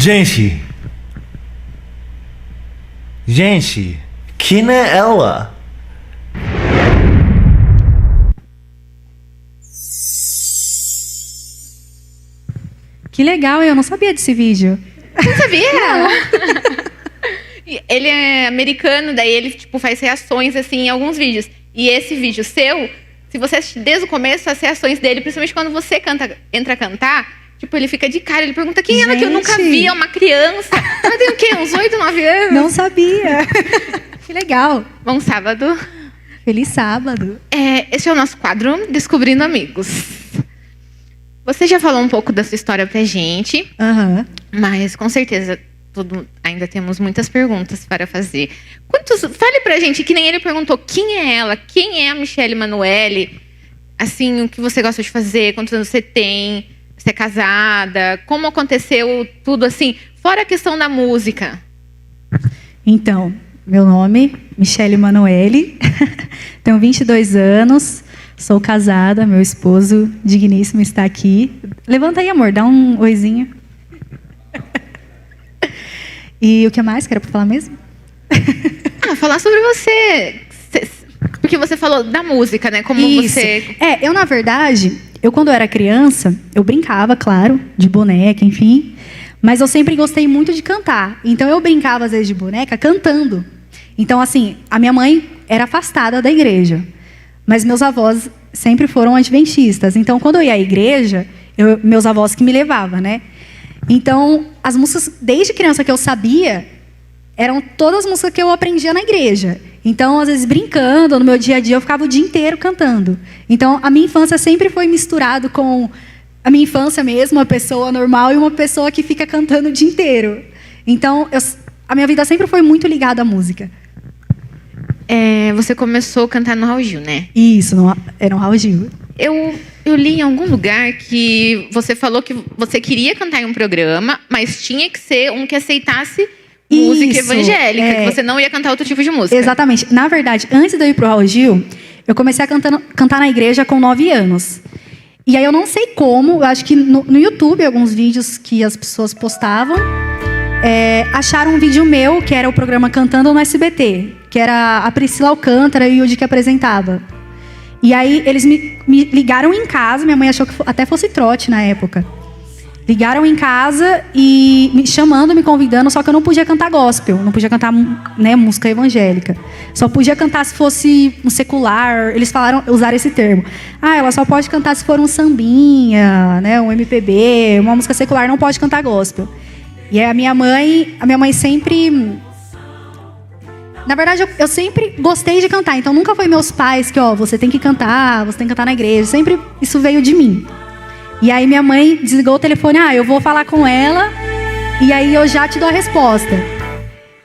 Gente! Gente! Quem é ela? Que legal, eu não sabia desse vídeo. Não sabia? Ele é americano, daí ele tipo, faz reações assim, em alguns vídeos. E esse vídeo seu, se você assistir desde o começo, as reações dele, principalmente quando você entra a cantar, tipo, ele fica de cara, ele pergunta quem é ela que eu nunca vi, é uma criança. Ela tem o quê? Uns 8, 9 anos? Não sabia. Que legal. Bom sábado. Feliz sábado. Esse é o nosso quadro Descobrindo Amigos. Você já falou um pouco da sua história pra gente, mas com certeza ainda temos muitas perguntas para fazer. Fale pra gente, que nem ele perguntou, quem é ela? Quem é a Michelle Emanuele? Assim, o que você gosta de fazer? Quantos anos você tem? Você é casada? Como aconteceu tudo assim? Fora a questão da música. Então, meu nome, Michelle Emanuele. Tenho 22 anos. Sou casada, meu esposo digníssimo está aqui. Levanta aí, amor, dá um oizinho. E o que mais que era para falar mesmo? Falar sobre você. Porque você falou da música, né? Como Isso. você... Eu, na verdade, quando eu era criança, eu brincava, claro, de boneca, enfim. Mas eu sempre gostei muito de cantar. Então, eu brincava, às vezes, de boneca cantando. Então, assim, a minha mãe era afastada da igreja. Mas meus avós sempre foram adventistas. Então, quando eu ia à igreja, meus avós que me levavam, né? Então, as músicas, desde criança que eu sabia, eram todas as músicas que eu aprendia na igreja. Então, às vezes, brincando, no meu dia a dia, eu ficava o dia inteiro cantando. Então, a minha infância sempre foi misturado com a minha infância mesmo, uma pessoa normal e uma pessoa que fica cantando o dia inteiro. Então, a minha vida sempre foi muito ligada à música. Você começou a cantar no Raul Gil, né? Isso, era no Raul Gil. Eu li em algum lugar que você falou que você queria cantar em um programa, mas tinha que ser um que aceitasse música evangélica, que você não ia cantar outro tipo de música. Exatamente. Na verdade, antes de eu ir pro Raul Gil, eu comecei a cantar na igreja com 9 anos. E aí eu não sei como, eu acho que no YouTube, alguns vídeos que as pessoas postavam, acharam um vídeo meu, que era o programa Cantando no SBT, que era a Priscila Alcântara e o Yudi que apresentava. E aí eles me ligaram em casa, minha mãe achou que até fosse trote na época. Ligaram em casa e me chamando, me convidando, só que eu não podia cantar gospel, não podia cantar, né, música evangélica. Só podia cantar se fosse um secular, eles usaram esse termo. Ela só pode cantar se for um sambinha, né, um MPB, uma música secular, não pode cantar gospel. E aí a minha mãe sempre... Na verdade, eu sempre gostei de cantar. Então, nunca foi meus pais que, você tem que cantar na igreja. Sempre isso veio de mim. E aí, minha mãe desligou o telefone. Eu vou falar com ela e aí eu já te dou a resposta.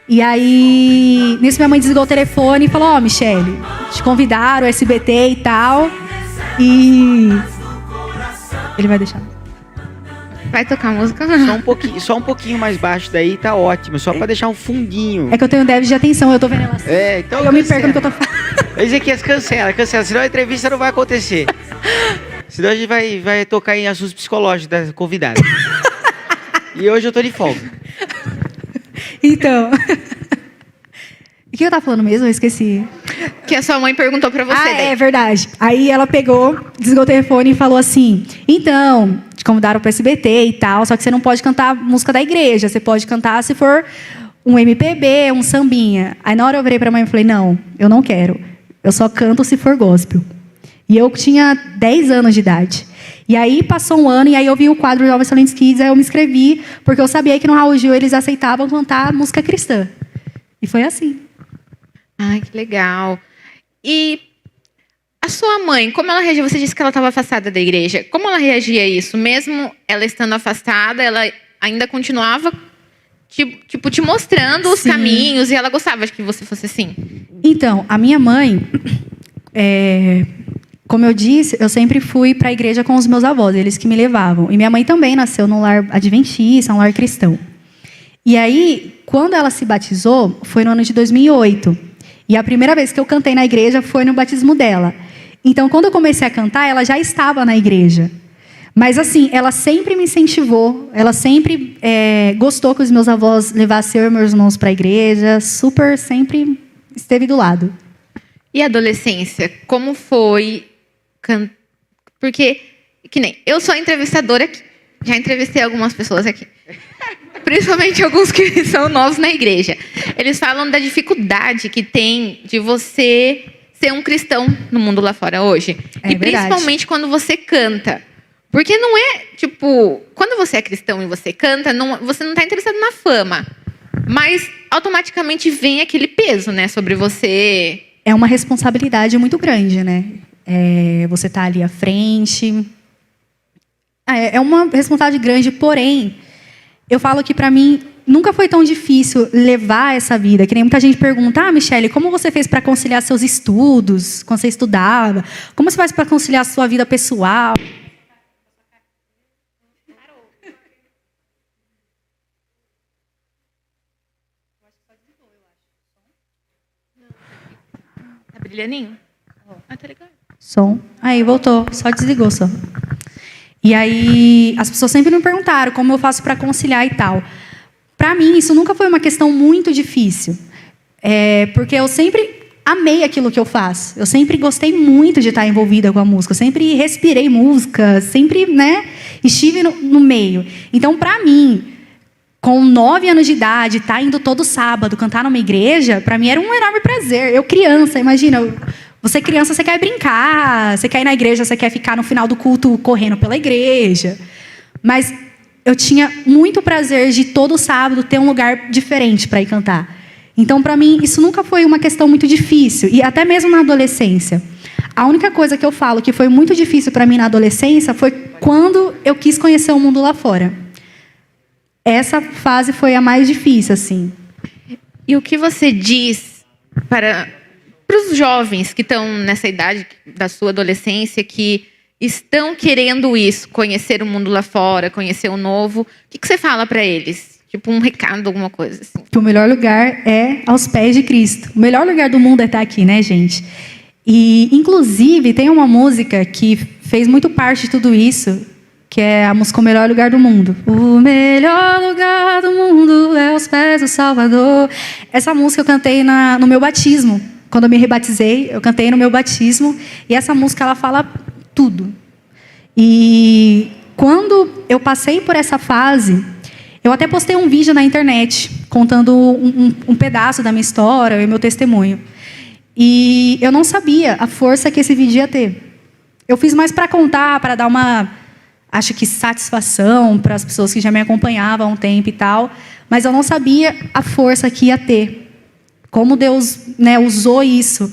E aí, nisso, minha mãe desligou o telefone e falou, Michelle, te convidaram, o SBT e tal. E... Ele vai deixar. Vai tocar música? Só um pouquinho mais baixo daí, tá ótimo. Só pra deixar um fundinho. É que eu tenho déficit de atenção, eu tô vendo ela assim. Então eu me perco no que eu tô falando. Ezequias, cancela. Senão a entrevista não vai acontecer. Senão a gente vai tocar em assuntos psicológicos da convidada. E hoje eu tô de folga. Então... O que eu tava falando mesmo? Eu esqueci. Que a sua mãe perguntou pra você. É verdade. Aí ela pegou, desligou o telefone e falou assim, então, te convidaram pro SBT e tal, só que você não pode cantar música da igreja, você pode cantar se for um MPB, um sambinha. Aí na hora eu virei pra mãe e falei, não, eu não quero. Eu só canto se for gospel. E eu tinha 10 anos de idade. E aí passou um ano, e aí eu vi o quadro Jovens Talentos Kids, aí eu me inscrevi, porque eu sabia que no Raul Gil eles aceitavam cantar música cristã. E foi assim. Ai, que legal. E a sua mãe, como ela reagia? Você disse que ela estava afastada da igreja. Como ela reagia a isso? Mesmo ela estando afastada, ela ainda continuava te mostrando os caminhos, e ela gostava de que você fosse assim? Então, a minha mãe, como eu disse, eu sempre fui para a igreja com os meus avós, eles que me levavam. E minha mãe também nasceu num lar adventista, num lar cristão. E aí, quando ela se batizou, foi no ano de 2008. E a primeira vez que eu cantei na igreja foi no batismo dela. Então, quando eu comecei a cantar, ela já estava na igreja. Mas, assim, ela sempre me incentivou, ela sempre gostou que os meus avós levassem eu e meus irmãos para a igreja, super, sempre esteve do lado. E a adolescência, como foi? Porque, que nem, eu sou entrevistadora aqui, já entrevistei algumas pessoas aqui, principalmente alguns que são novos na igreja. Eles falam da dificuldade que tem de você ser um cristão no mundo lá fora hoje. É e verdade. principalmente quando você canta. Porque não é, tipo, quando você é cristão e você canta, você não está interessado na fama. Mas automaticamente vem aquele peso, né, sobre você. É uma responsabilidade muito grande, né? Você tá ali à frente. É uma responsabilidade grande, porém, eu falo que para mim nunca foi tão difícil levar essa vida. Que nem muita gente pergunta, Michele, como você fez para conciliar seus estudos, quando você estudava? Como você faz para conciliar a sua vida pessoal? Tá brilhaninho? Tá legal. Som. Aí, voltou. Só desligou, só. E aí, as pessoas sempre me perguntaram como eu faço para conciliar e tal. Para mim, isso nunca foi uma questão muito difícil. Porque eu sempre amei aquilo que eu faço. Eu sempre gostei muito de estar envolvida com a música. Eu sempre respirei música, sempre, estive no meio. Então, para mim, com 9 anos de idade, estar indo todo sábado cantar numa igreja, para mim era um enorme prazer. Eu criança, imagina, você criança, você quer brincar, você quer ir na igreja, você quer ficar no final do culto correndo pela igreja. Mas eu tinha muito prazer de todo sábado ter um lugar diferente para ir cantar. Então, para mim, isso nunca foi uma questão muito difícil. E até mesmo na adolescência. A única coisa que eu falo que foi muito difícil para mim na adolescência foi quando eu quis conhecer o mundo lá fora. Essa fase foi a mais difícil, assim. E o que você diz para os jovens que estão nessa idade da sua adolescência, que estão querendo isso, conhecer o mundo lá fora, conhecer o novo, o que você fala para eles? Tipo um recado, alguma coisa assim. Que o melhor lugar é aos pés de Cristo. O melhor lugar do mundo é estar aqui, né, gente? E, inclusive, tem uma música que fez muito parte de tudo isso, que é a música O Melhor Lugar do Mundo. O melhor lugar do mundo é aos pés do Salvador. Essa música eu cantei no meu batismo. Quando eu me rebatizei, eu cantei no meu batismo. E essa música, ela fala tudo. E quando eu passei por essa fase, eu até postei um vídeo na internet, contando um pedaço da minha história e meu testemunho. E eu não sabia a força que esse vídeo ia ter. Eu fiz mais para contar, para dar uma, acho que, satisfação para as pessoas que já me acompanhavam há um tempo e tal. Mas eu não sabia a força que ia ter. Como Deus, usou isso.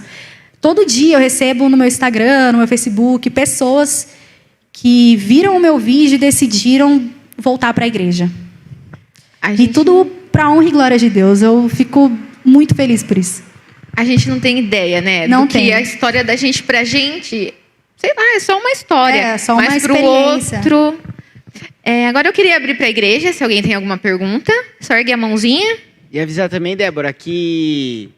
Todo dia eu recebo no meu Instagram, no meu Facebook, pessoas que viram o meu vídeo e decidiram voltar para a igreja. E tudo para a honra e glória de Deus. Eu fico muito feliz por isso. A gente não tem ideia, né? Não do tem. que a história da gente, pra gente, sei lá, é só uma história. É, só uma mas pro experiência. outro. Agora eu queria abrir para a igreja, se alguém tem alguma pergunta. Só ergue a mãozinha. E avisar também, Débora, que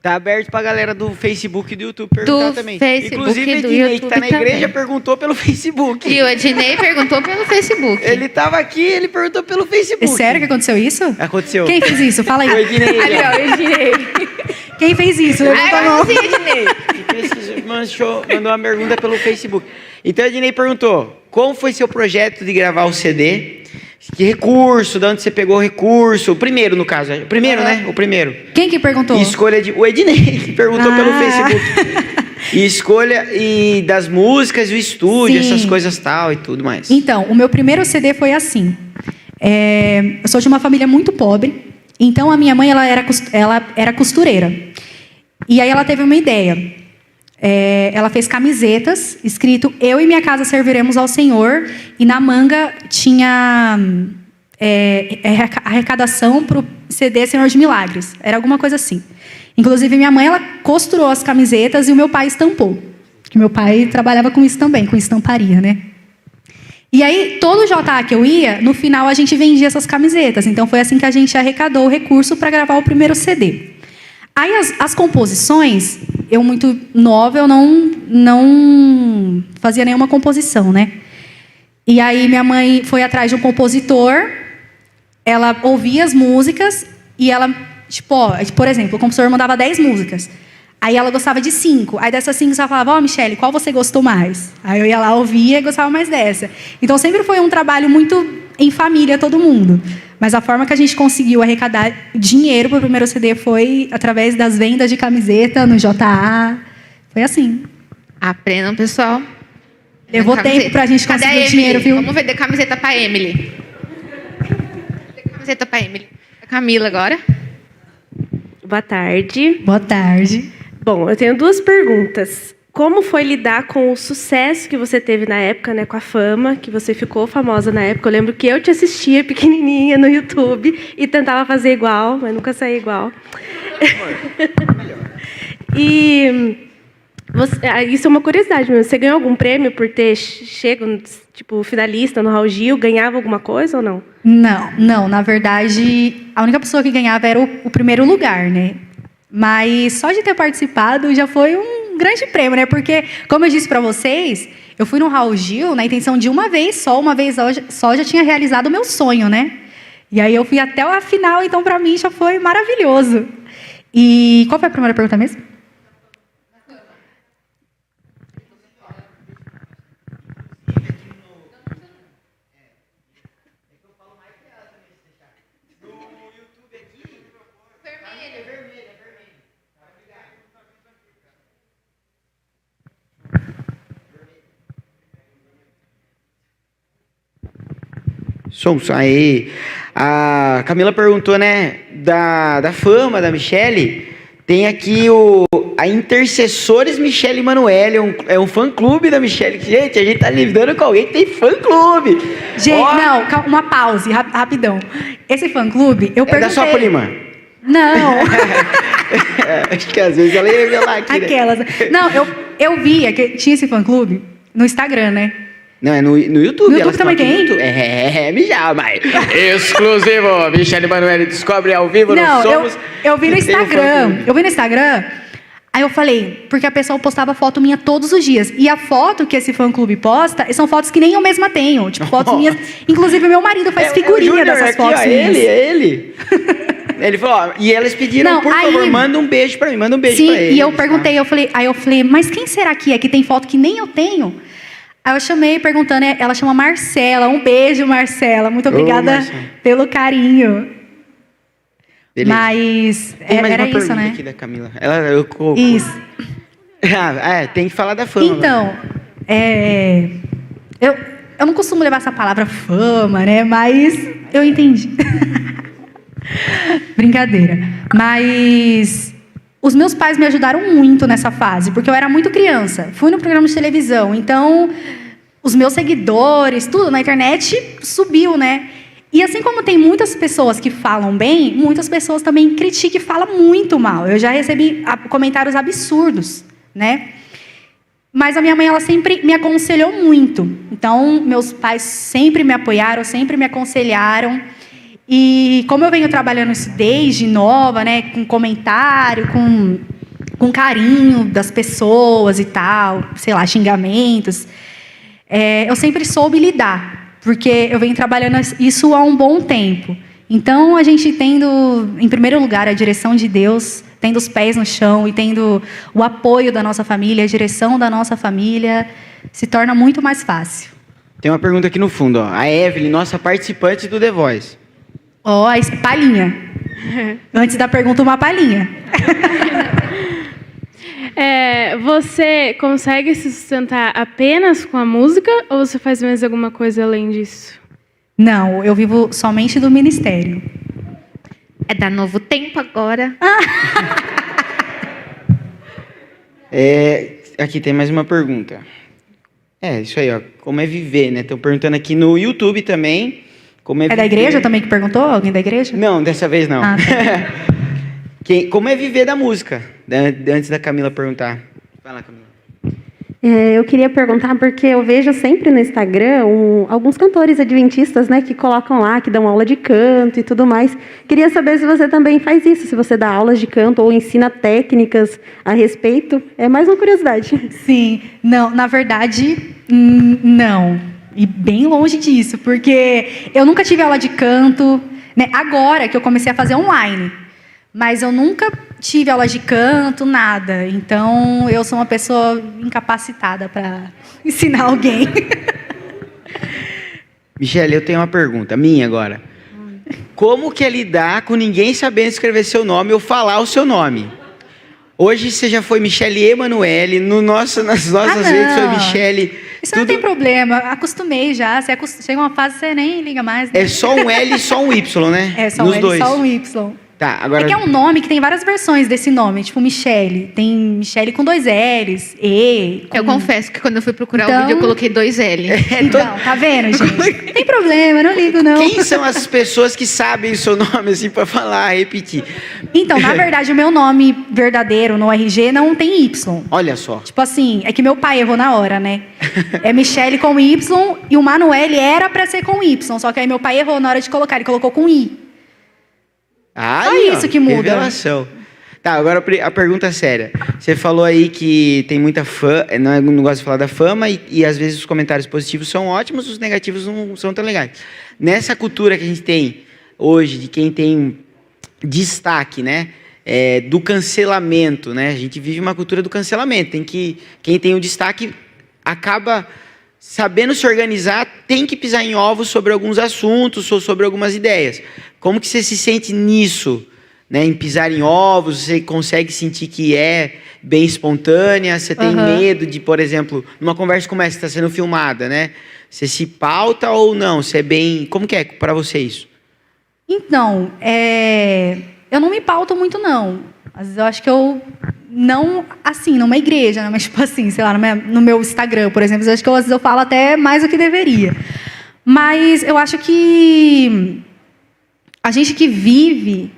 tá aberto pra galera do Facebook e do YouTube perguntar também. Inclusive, o Ednei, que tá na igreja, perguntou pelo Facebook. E o Ednei perguntou pelo Facebook. Ele tava aqui, ele perguntou pelo Facebook. É sério que aconteceu isso? Aconteceu. Quem fez isso? Fala aí. O Ednei. Ali, ó, o Ednei. Quem fez isso? Levanta a mão. Sim, Ednei. Mandou uma pergunta pelo Facebook. Então, o Ednei perguntou, como foi seu projeto de gravar o CD? Que recurso, de onde você pegou o recurso? O primeiro, no caso. O primeiro, né? O primeiro. Quem que perguntou? E escolha de... O Ednei, que perguntou pelo Facebook. E escolha das músicas, o estúdio, Sim. essas coisas tal e tudo mais. Então, o meu primeiro CD foi assim. Eu sou de uma família muito pobre. Então, a minha mãe ela era costureira. E aí ela teve uma ideia. Ela fez camisetas, escrito Eu e minha casa serviremos ao Senhor. E na manga tinha arrecadação para o CD Senhor de Milagres. Era alguma coisa assim. Inclusive, minha mãe ela costurou as camisetas e o meu pai estampou. Que meu pai trabalhava com isso também, com estamparia, né? E aí, todo JA que eu ia, no final a gente vendia essas camisetas. Então, foi assim que a gente arrecadou o recurso para gravar o primeiro CD. Aí, as composições, eu muito nova, eu não fazia nenhuma composição, né? E aí minha mãe foi atrás de um compositor, ela ouvia as músicas e ela, tipo, ó, por exemplo, o compositor mandava 10 músicas. Aí ela gostava de 5. Aí dessas 5 ela falava, Michele, qual você gostou mais? Aí eu ia lá, ouvia e gostava mais dessa. Então sempre foi um trabalho muito em família, todo mundo. Mas a forma que a gente conseguiu arrecadar dinheiro para o primeiro CD foi através das vendas de camiseta no JA. Foi assim. Aprendam, pessoal. Levou tempo pra gente conseguir o dinheiro, viu? Vamos vender camiseta pra Emily. Camiseta pra Emily. A Camila agora. Boa tarde. Boa tarde. Bom, eu tenho 2 perguntas. Como foi lidar com o sucesso que você teve na época, né, com a fama, que você ficou famosa na época? Eu lembro que eu te assistia pequenininha no YouTube e tentava fazer igual, mas nunca saía igual. E isso é uma curiosidade mesmo. Você ganhou algum prêmio por ter chego, tipo, finalista no Raul Gil? Ganhava alguma coisa ou não? Não. Na verdade, a única pessoa que ganhava era o primeiro lugar, né? Mas só de ter participado já foi um grande prêmio, né? Porque, como eu disse para vocês, eu fui no Raul Gil na intenção de uma vez só já tinha realizado o meu sonho, né? E aí eu fui até a final, então para mim já foi maravilhoso. E qual foi a primeira pergunta mesmo? Sons. Aí, a Camila perguntou, né, da fama da Michele. Tem aqui a Intercessores Michele Emanuele, é um fã-clube da Michele. Gente, a gente tá lidando com alguém que tem fã-clube. Gente, não, calma, uma pause, rapidão. Esse fã-clube, eu perguntei... É da sua prima? Não. Acho que às vezes ela ia revelar aqui, Aquelas. né? Não, eu via que tinha esse fã-clube no Instagram, né? Não, é no YouTube. No YouTube também tem? Mijal, mas... Exclusivo, Michele Emanuele descobre ao vivo, não somos... Eu vi no Instagram. Eu vi no Instagram, aí eu falei, porque a pessoa postava foto minha todos os dias. E a foto que esse fã-clube posta são fotos que nem eu mesma tenho. Tipo, fotos minhas... Inclusive, meu marido faz figurinha dessas aqui, fotos ó, minhas. ele. Ele falou, ó, e elas pediram, por favor, manda um beijo pra mim, manda um beijo pra ele. Sim, e eu perguntei, aí eu falei, mas quem será que é que tem foto que nem eu tenho? Aí eu chamei perguntando, ela chama Marcela. Um beijo, Marcela. Muito obrigada pelo carinho. Beleza. Mas era isso, né? Aqui da Camila. Isso. Tem que falar da fama. Então, eu não costumo levar essa palavra fama, né? Mas eu entendi. Brincadeira. Mas... Os meus pais me ajudaram muito nessa fase, porque eu era muito criança. Fui no programa de televisão, então os meus seguidores, tudo na internet subiu, né? E assim como tem muitas pessoas que falam bem, muitas pessoas também criticam e falam muito mal. Eu já recebi comentários absurdos, né? Mas a minha mãe, ela sempre me aconselhou muito. Então, meus pais sempre me apoiaram, sempre me aconselharam. E como eu venho trabalhando isso desde nova, né, com comentário, com carinho das pessoas e tal, sei lá, xingamentos, eu sempre soube lidar, porque eu venho trabalhando isso há um bom tempo. Então, a gente tendo, em primeiro lugar, a direção de Deus, tendo os pés no chão e tendo o apoio da nossa família, a direção da nossa família, se torna muito mais fácil. Tem uma pergunta aqui no fundo, ó. A Evelyn, nossa participante do The Voice. Ó, palhinha. Antes da pergunta, uma palhinha. Você consegue se sustentar apenas com a música ou você faz mais alguma coisa além disso? Não, eu vivo somente do ministério. É da Novo Tempo agora. Aqui tem mais uma pergunta. Isso aí, ó. Como é viver, né? Estão perguntando aqui no YouTube também. Como é da igreja também que perguntou? Alguém da igreja? Não, dessa vez não. Tá. Como é viver da música? Antes da Camila perguntar. Vai lá, Camila. Eu queria perguntar, porque eu vejo sempre no Instagram alguns cantores adventistas, né, que colocam lá, que dão aula de canto e tudo mais. Queria saber se você também faz isso, se você dá aulas de canto ou ensina técnicas a respeito. É mais uma curiosidade. Sim. Não, na verdade, não. E bem longe disso, porque eu nunca tive aula de canto, né? Agora que eu comecei a fazer online. Mas eu nunca tive aula de canto, nada. Então, eu sou uma pessoa incapacitada para ensinar alguém. Michele, eu tenho uma pergunta, minha agora. Como que é lidar com ninguém sabendo escrever seu nome ou falar o seu nome? Hoje você já foi Michele Emanuele, nas nossas redes foi Michele. Isso não tem problema, acostumei já. Chega uma fase que você nem liga mais. Né? É só um L e só um Y, né? É só um L e só um Y. Tá, agora... É que é um nome que tem várias versões desse nome, tipo Michele. Tem Michele com 2 L's, E. Com... Eu confesso que quando eu fui procurar então... o vídeo, eu coloquei 2 L. Então, tá vendo, gente? Não tem problema, eu não ligo, não. Quem são as pessoas que sabem o seu nome, assim, pra falar, repetir? Então, na verdade, o meu nome verdadeiro no RG não tem Y. Olha só. Tipo assim, é que meu pai errou na hora, né? É Michele com Y e o Manoel era pra ser com Y. Só que aí meu pai errou na hora de colocar, ele colocou com I. Só isso que muda. Revelação. Tá, agora a pergunta séria. Você falou aí que tem muita fã, não gosto de falar da fama, e às vezes os comentários positivos são ótimos, os negativos não são tão legais. Nessa cultura que a gente tem hoje, de quem tem destaque, né? Do cancelamento, né? A gente vive uma cultura do cancelamento. Quem tem o destaque acaba sabendo se organizar, tem que pisar em ovos sobre alguns assuntos ou sobre algumas ideias. Como que você se sente nisso? Né, em pisar em ovos, você consegue sentir que é bem espontânea? Você tem medo de, por exemplo, numa conversa como essa que está sendo filmada, né? Você se pauta ou não? Você é bem... Como que é para você isso? Então, eu não me pauto muito, não. Às vezes eu acho que eu não, assim, numa igreja, né? Mas tipo assim, sei lá, no meu Instagram, por exemplo, eu acho que às vezes eu falo até mais do que deveria. Mas eu acho que a gente que vive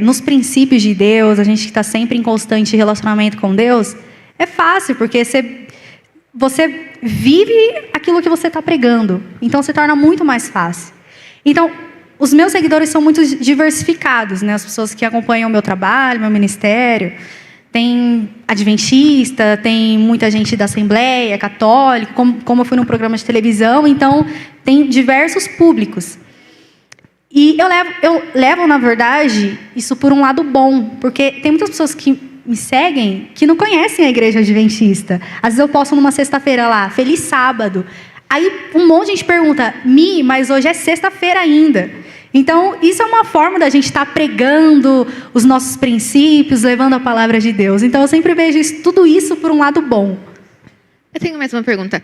nos princípios de Deus, a gente que está sempre em constante relacionamento com Deus, é fácil, porque você vive aquilo que você está pregando. Então, se torna muito mais fácil. Então, os meus seguidores são muito diversificados, né? As pessoas que acompanham o meu trabalho, meu ministério. Tem adventista, tem muita gente da Assembleia, católico, como eu fui num programa de televisão. Então, tem diversos públicos. E eu levo, na verdade, isso por um lado bom, porque tem muitas pessoas que me seguem que não conhecem a igreja adventista. Às vezes eu posto numa sexta-feira lá, feliz sábado. Aí um monte de gente pergunta, mas hoje é sexta-feira ainda. Então, isso é uma forma da gente estar pregando os nossos princípios, levando a palavra de Deus. Então, eu sempre vejo tudo isso por um lado bom. Eu tenho mais uma pergunta.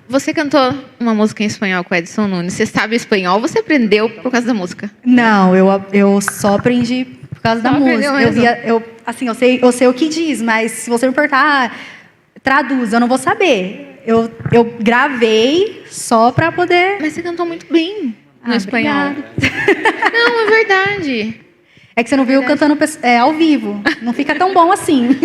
Você cantou uma música em espanhol com o Edson Nunes. Você sabe espanhol ou você aprendeu por causa da música? Não, eu só aprendi por causa da música. Eu sei o que diz, mas se você me perguntar, traduz, eu não vou saber. Eu gravei só para poder... Mas você cantou muito bem no espanhol. Obrigada. Não, é verdade. É que você não viu cantando ao vivo. Não fica tão bom assim.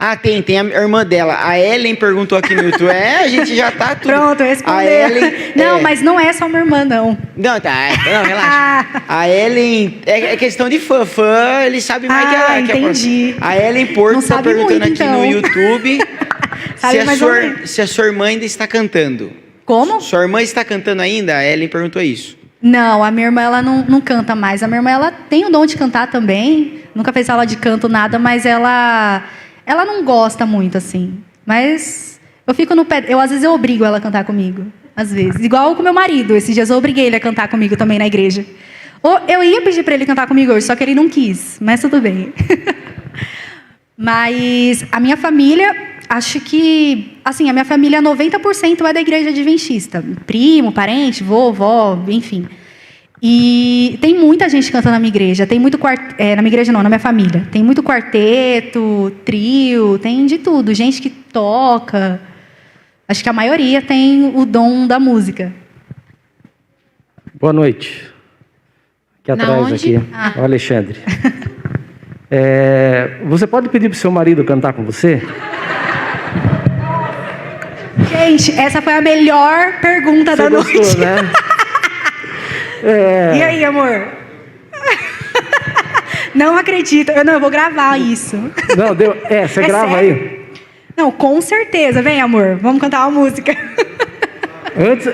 Ah, tem a irmã dela. A Ellen perguntou aqui no YouTube. A gente já tá tudo... Pronto, eu respondi. A Ellen... Não, mas não é só minha irmã, não. Não, tá. Não, relaxa. A Ellen... É questão de fã. Fã, ele sabe mais que ela. Entendi. A Ellen Porto tá perguntando muito, aqui então. no YouTube se a sua irmã ainda está cantando. Como? Sua irmã está cantando ainda? A Ellen perguntou isso. Não, a minha irmã ela não canta mais. A minha irmã ela tem o dom de cantar também. Nunca fez aula de canto, nada, mas ela não gosta muito, assim. Mas eu fico no pé... Às vezes eu obrigo ela a cantar comigo. Às vezes. Igual com meu marido. Esses dias eu obriguei ele a cantar comigo também na igreja. Eu ia pedir para ele cantar comigo hoje, só que ele não quis. Mas tudo bem. Mas a minha família... Acho que... Assim, a minha família, 90% é da igreja adventista. Primo, parente, vovó, enfim. E tem muita gente cantando na minha igreja. Tem muito na minha igreja não, na minha família. Tem muito quarteto, trio, tem de tudo. Gente que toca. Acho que a maioria tem o dom da música. Boa noite. Aqui atrás, aqui. O Alexandre. Você pode pedir para o seu marido cantar com você? Gente, essa foi a melhor pergunta da noite. Gostou, né? E aí, amor? Não acredito. Eu vou gravar isso. Não, deu. Você grava sério? aí. Não, com certeza. Vem, amor. Vamos cantar uma música. Antes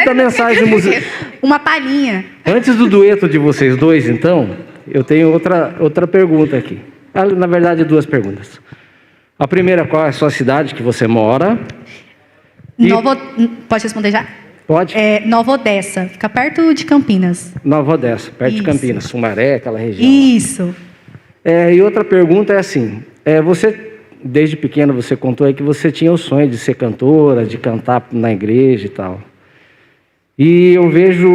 da mensagem musical. Uma palhinha. Antes do dueto de vocês dois, então, eu tenho outra pergunta aqui. Na verdade, 2 perguntas. A primeira, qual é a sua cidade que você mora? Pode responder já? Pode. Nova Odessa. Fica perto de Campinas. Nova Odessa, perto de Campinas. Sumaré, aquela região. Isso. E outra pergunta é assim. Você, desde pequena, você contou aí que você tinha o sonho de ser cantora, de cantar na igreja e tal. E eu vejo,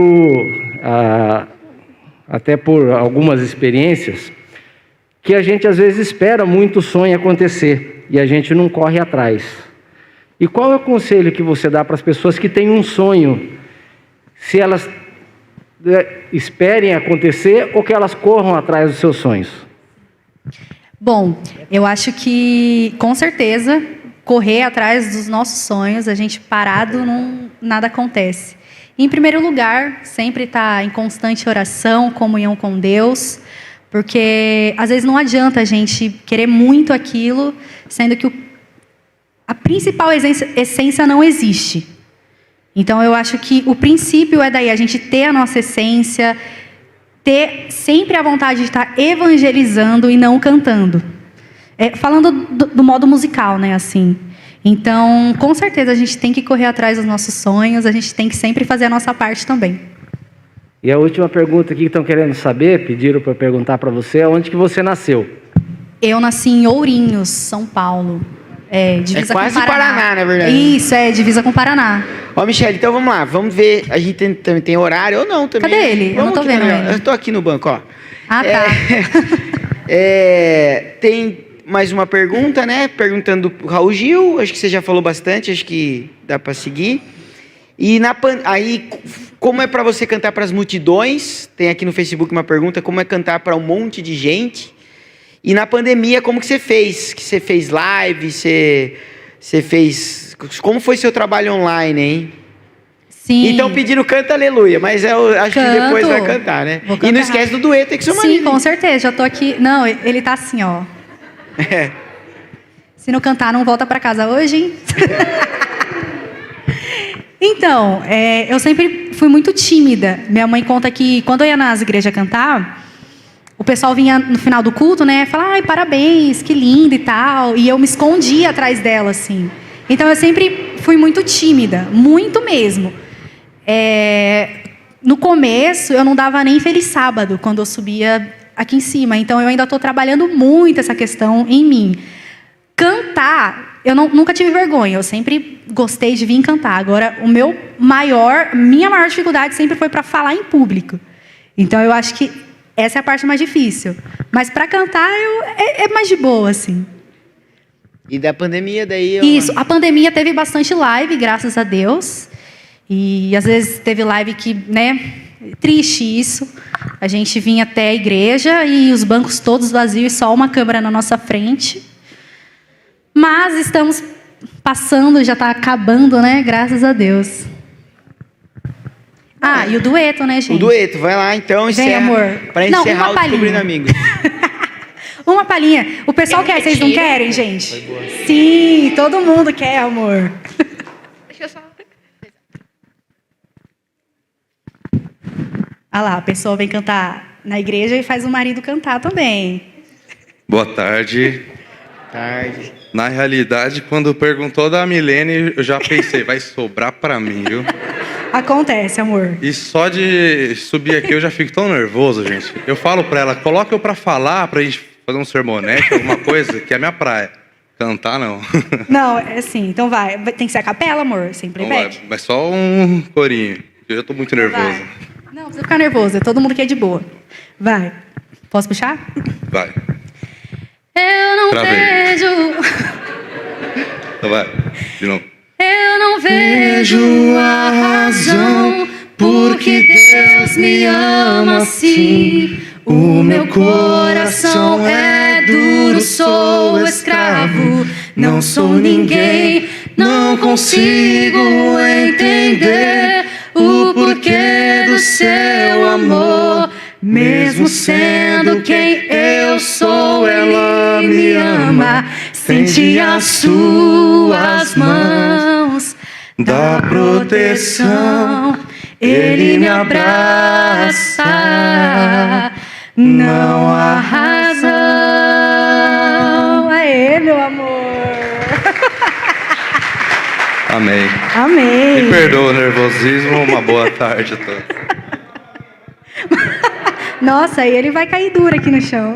até por algumas experiências, que a gente às vezes espera muito o sonho acontecer e a gente não corre atrás. E qual é o conselho que você dá para as pessoas que têm um sonho, se elas esperem acontecer ou que elas corram atrás dos seus sonhos? Bom, eu acho que, com certeza, correr atrás dos nossos sonhos, a gente parado, nada acontece. Em primeiro lugar, sempre estar em constante oração, comunhão com Deus, porque às vezes não adianta a gente querer muito aquilo, sendo que a principal essência não existe. Então, eu acho que o princípio é daí, a gente ter a nossa essência, ter sempre a vontade de estar evangelizando e não cantando. Falando do modo musical, né, assim. Então, com certeza, a gente tem que correr atrás dos nossos sonhos, a gente tem que sempre fazer a nossa parte também. E a última pergunta aqui que estão querendo saber, pediram para eu perguntar para você, é onde que você nasceu? Eu nasci em Ourinhos, São Paulo. Divisa quase com o Paraná, na verdade. Isso, divisa com o Paraná. Michele, então vamos lá. Vamos ver. A gente também tem horário ou não também. Cadê ele? Eu não tô vendo ele. Eu tô aqui no banco, ó. Ah, tá. Tem mais uma pergunta, né? Perguntando pro Raul Gil. Acho que você já falou bastante. Acho que dá para seguir. E aí, como é para você cantar para as multidões? Tem aqui no Facebook uma pergunta. Como é cantar para um monte de gente? E na pandemia, como que você fez? Que você fez live, você fez... Como foi seu trabalho online, hein? Sim. Então pedindo canta aleluia, mas eu acho que depois vai cantar, né? E não esquece do dueto aí com seu marido. Sim, com certeza, já tô aqui... Não, ele tá assim, ó. Se não cantar, não volta pra casa hoje, hein? Então, eu sempre fui muito tímida. Minha mãe conta que quando eu ia nas igrejas cantar... O pessoal vinha no final do culto, né? Falar, ai, parabéns, que lindo e tal. E eu me escondia atrás dela, assim. Então, eu sempre fui muito tímida. Muito mesmo. No começo, eu não dava nem feliz sábado, quando eu subia aqui em cima. Então, eu ainda estou trabalhando muito essa questão em mim. Cantar, eu nunca tive vergonha. Eu sempre gostei de vir cantar. Agora, minha maior dificuldade sempre foi para falar em público. Então, eu acho que essa é a parte mais difícil. Mas para cantar, é mais de boa, assim. E da pandemia, daí... Isso, a pandemia teve bastante live, graças a Deus. E às vezes teve live que, né... Triste isso. A gente vinha até a igreja e os bancos todos vazios e só uma câmera na nossa frente. Mas estamos passando, já está acabando, né? Graças a Deus. E o dueto, né, gente? O dueto, vai lá então, encerra. Vem, amor. Para encerrar o Descobrindo Amigos. Uma palhinha. O pessoal quer, vocês não querem, gente? Sim, todo mundo quer, amor. Deixa eu só... Olha lá, a pessoa vem cantar na igreja e faz o marido cantar também. Boa tarde. Tarde. Na realidade, quando perguntou da Milene, eu já pensei, vai sobrar pra mim, viu? Acontece, amor. E só de subir aqui eu já fico tão nervoso, gente. Eu falo pra ela, coloca eu pra falar, pra gente fazer um sermonete, alguma coisa, que é a minha praia. Cantar, não. Não, é assim, então vai. Tem que ser a capela, amor, sem playback. Mas só um corinho, eu já tô muito nervoso. Vai. Não, precisa ficar nervoso, todo mundo aqui é de boa. Vai. Posso puxar? Vai. Eu não vejo... Então vai, de novo. Eu não vejo a razão porque Deus me ama assim. O meu coração é duro, sou escravo, não sou ninguém, não consigo entender o porquê do seu amor. Mesmo sendo quem eu sou, ela me ama. Sente as suas mãos, dá proteção. Ele me abraça, não há razão. Aê, meu amor. Amém. Amém. Me perdoa o nervosismo, uma boa tarde a todos. Nossa, aí ele vai cair duro aqui no chão.